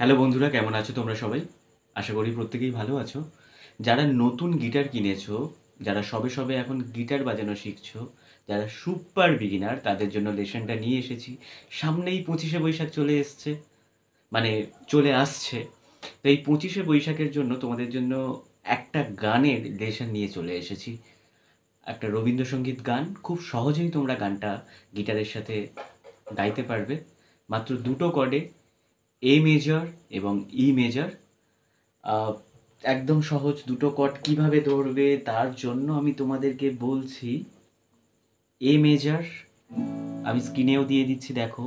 Hello বন্ধুরা, কেমন আছো তোমরা সবাই? আশা করি প্রত্যেকেই ভালো আছো। যারা নতুন গিটার কিনেছো, যারা সবে সবে এখন গিটার বাজানো শিখছো, যারা সুপার বিগিনার তাদের জন্য লেসনটা নিয়ে এসেছি। সামনেই 25শে বৈশাখ চলে এসছে, মানে চলে আসছে। তো এই 25শে বৈশাখের জন্য তোমাদের জন্য একটা গানের লেসন নিয়ে চলে এসেছি। একটা রবীন্দ্রসঙ্গীত গান, খুব সহজেই তোমরা গানটা গিটারের সাথে গাইতে পারবে। মাত্র দুটো কর্ডে, এ মেজর এবং ই মেজর। আহ, একদম সহজ দুটো কর্ড কিভাবে ধরবে তার জন্য আমি তোমাদেরকে বলছি। এ মেজর আমি স্ক্রিনেও দিয়ে দিচ্ছি, দেখো।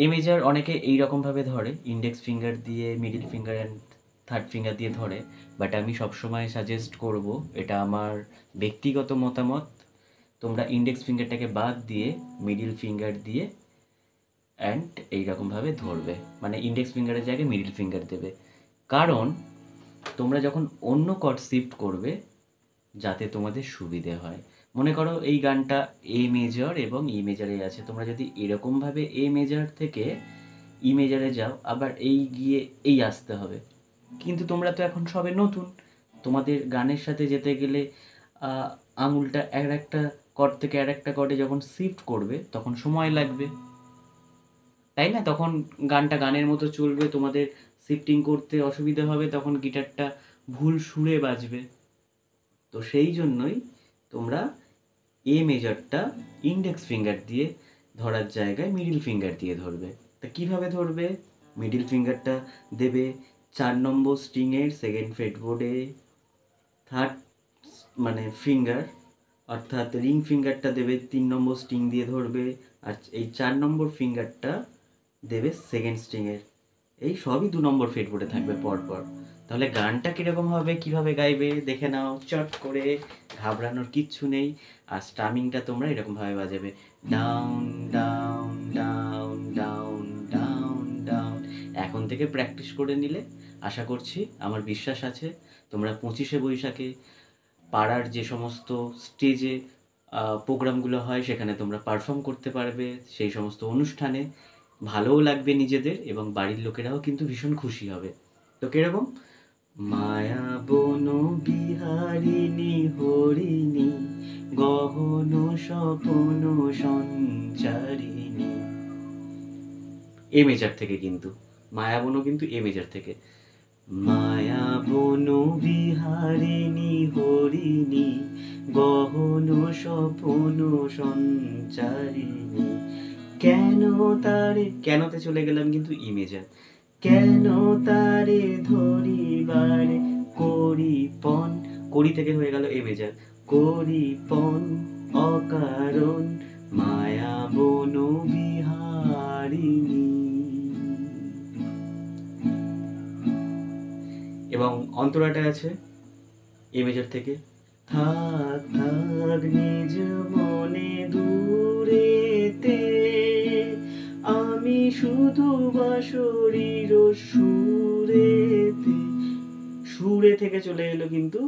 এ মেজর অনেকে এই রকমভাবে ধরে, ইন্ডেক্স ফিঙ্গার দিয়ে, middle finger and third finger দিয়ে ধরে। বাট আমি সবসময় সাজেস্ট করব, এটা আমার ব্যক্তিগত মতামত, তোমরা ইন্ডেক্স ফিঙ্গারটাকে বাদ দিয়ে মিডিল ফিঙ্গার দিয়ে অ্যান্ড এইরকমভাবে ধরবে, মানে ইন্ডেক্স ফিঙ্গারের জায়গায় মিডিল ফিঙ্গার দেবে। কারণ তোমরা যখন অন্য কর্ড শিফট করবে, যাতে তোমাদের সুবিধে হয়। মনে করো এই গানটা এ মেজর এবং ই মেজরে আছে, তোমরা যদি এরকমভাবে এ মেজর থেকে ই মেজরে যাও, আবার এই গিয়ে এই আসতে হবে। কিন্তু তোমরা তো এখন সবে নতুন, তোমাদের গানের সাথে যেতে গেলে আঙুলটা আর একটা কর্ড থেকে আর একটা কর্ডে যখন শিফট করবে তখন সময় লাগবে, তাই না? তখন গানটা গানের মতো চলবে, তোমাদের শিফটিং করতে অসুবিধা হবে, তখন গিটারটা ভুল সুরে বাজবে। তো সেই জন্যই তোমরা এ মেজরটা ইন্ডেক্স ফিঙ্গার দিয়ে ধরার জায়গায় মিডিল ফিঙ্গার দিয়ে ধরবে। তা কীভাবে ধরবে? মিডিল ফিঙ্গারটা দেবে 4 নম্বর স্ট্রিংয়ের সেকেন্ড ফ্রেটবোর্ডে, থার্ড মানে ফিঙ্গার অর্থাৎ রিং ফিঙ্গারটা দেবে 3 নম্বর স্ট্রিং দিয়ে ধরবে, আর এই 4 নম্বর ফিঙ্গারটা দেবে সেকেন্ড স্ট্রিংয়ের। এই সবই 2 নম্বর ফ্রেটবোর্ডে থাকবে পরপর। তাহলে গানটা কীরকম হবে, কীভাবে গাইবে দেখে নাও চট করে, ঘাবড়ানোর কিচ্ছু নেই। আর স্টামিংটা তোমরা এরকমভাবে বাজাবে, down down down down down down. এখন থেকে প্র্যাকটিস করে নিলে আশা করছি, আমার বিশ্বাস আছে, তোমরা 25শে বৈশাখে পাড়ার যে সমস্ত স্টেজে প্রোগ্রামগুলো হয় সেখানে তোমরা পারফর্ম করতে পারবে। সেই সমস্ত অনুষ্ঠানে ভালোও লাগবে নিজেদের, এবং বাড়ির লোকেরাও কিন্তু ভীষণ খুশি হবে। তো কিরকম? মায়া বন বিহারিণী হরিণী, গহন স্বপন সঞ্চারিণী। এ মেজার থেকে কিন্তু, মায়াবনও কিন্তু এ মেজার থেকে। মায়া বন বিহারিণী হরিণী, গহন স্বপন সঞ্চারিণী। কেন তারে, কেনতে চলে গেলাম কিন্তু ই মেজার। কেন তারে ধরিবারে করিপন, করি থেকে হয়ে গেল এ মেজার, করিপন অকারণ মায়া বন বিহারিণী। এবং অন্তরাটা আছে এ মেজর থেকে, থাক থাক নিজ মনে দূরেতে, আমি শুধু বাঁশরীর সুরেতে। সুরে থেকে চলে এলো কিন্তু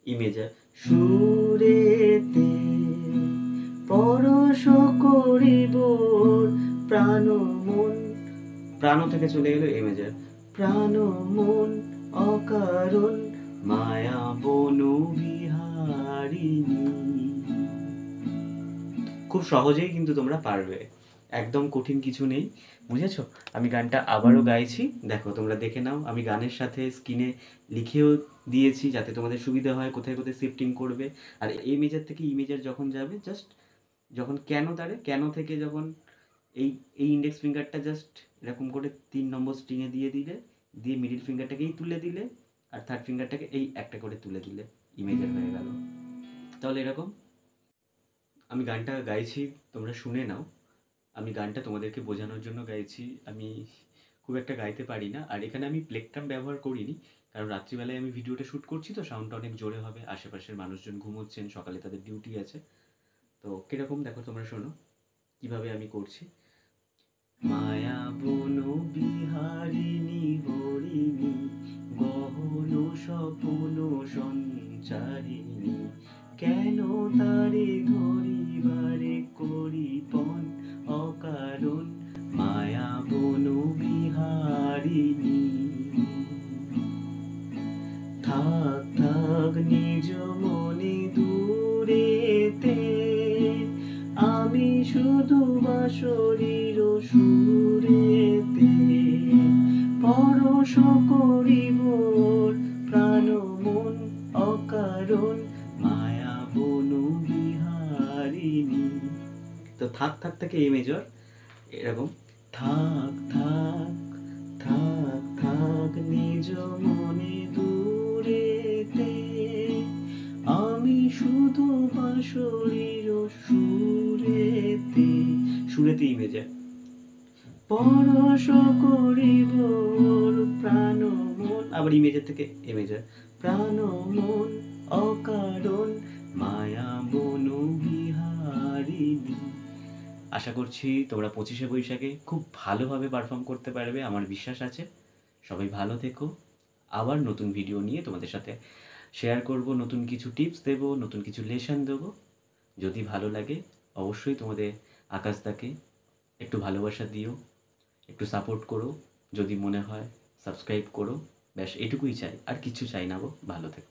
ই মেজর, সুরেতে পরশ করিব প্রাণ মন, প্রাণ থেকে চলে এলো এ মেজর, প্রাণ মন অকারণ মায়া বনু বিহারিণী। খুব সহজেই কিন্তু তোমরা পারবে, একদম কঠিন কিছু নেই, বুঝেছো? আমি গানটা আবারও গাইছি, দেখো তোমরা দেখে নাও। আমি গানের সাথে স্ক্রিনে লিখেও দিয়েছি যাতে তোমাদের সুবিধা হয় কোথায় কোথায় শিফটিং করবে। আর এই মেজার থেকে ই মেজার যখন যাবে, জাস্ট যখন কেন তারে, কেন থেকে যখন এই এই ইন্ডেক্স ফিঙ্গারটা জাস্ট এরকম করে 3 নম্বর স্ট্রিংয়ে দিয়ে দিলে, দিয়ে মিডিল ফিঙ্গারটাকেই তুলে দিলে, আর থার্ড ফিঙ্গারটাকে এই একটা করে তুলে দিলে, ই মেজার হয়ে গেল। তাহলে এরকম আমি গানটা গাইছি, তোমরা শুনে নাও। আমি গানটা তোমাদেরকে বোঝানোর জন্য গাইছি, আমি খুব একটা গাইতে পারি না। আর এখানে আমি প্লেকট্রাম ব্যবহার করিনি, কারণ রাত্রিবেলায় আমি ভিডিওটা শ্যুট করছি, তো সাউন্ডটা অনেক জোরে হবে, আশেপাশের মানুষজন ঘুমোচ্ছেন, সকালে তাদের ডিউটি আছে। তো কীরকম দেখো তোমরা শোনো কীভাবে আমি করছি। মায়া বন বিহারিণী হরিণী, গহন স্বপন সঞ্চারিণী। কেন তারে ধরিবারে করিপন অকারণ মায়া বন বিহারিণী। বিহারিণী। থাক থাক নিজ মনে দূরেতে, আমি শুধু বাঁশরীর সুরেতে পরশ করিব প্রাণ মন অকারণ মায়া বনু বিহারিণী। তো থাক থাক থেকে এ মেজর এরকম, থাক থাক থাক থাক নিজ মনে দূরেতে, আমি শুধু বাঁশরীর সুরেতে, সুরেতে ই মেজর পরশ করিব প্রাণ মন, আবার ই মেজর থেকে এ মেজর, প্রাণ মন অকারণ মায়া বনু বিহারিণী। আশা করছি তোমরা 25শে বৈশাখে খুব ভালোভাবে পারফর্ম করতে পারবে, আমার বিশ্বাস আছে। সবাই ভালো থেকো। আবার নতুন ভিডিও নিয়ে তোমাদের সাথে শেয়ার করব, নতুন কিছু টিপস দেবো, নতুন কিছু লেসন দেবো। যদি ভালো লাগে অবশ্যই তোমাদের আকাশদাকে একটু ভালোবাসা দিও, একটু সাপোর্ট করো, যদি মনে হয় সাবস্ক্রাইব করো। ব্যাস এটুকুই চাই, আর কিছু চাই না গো। ভালো থেকো।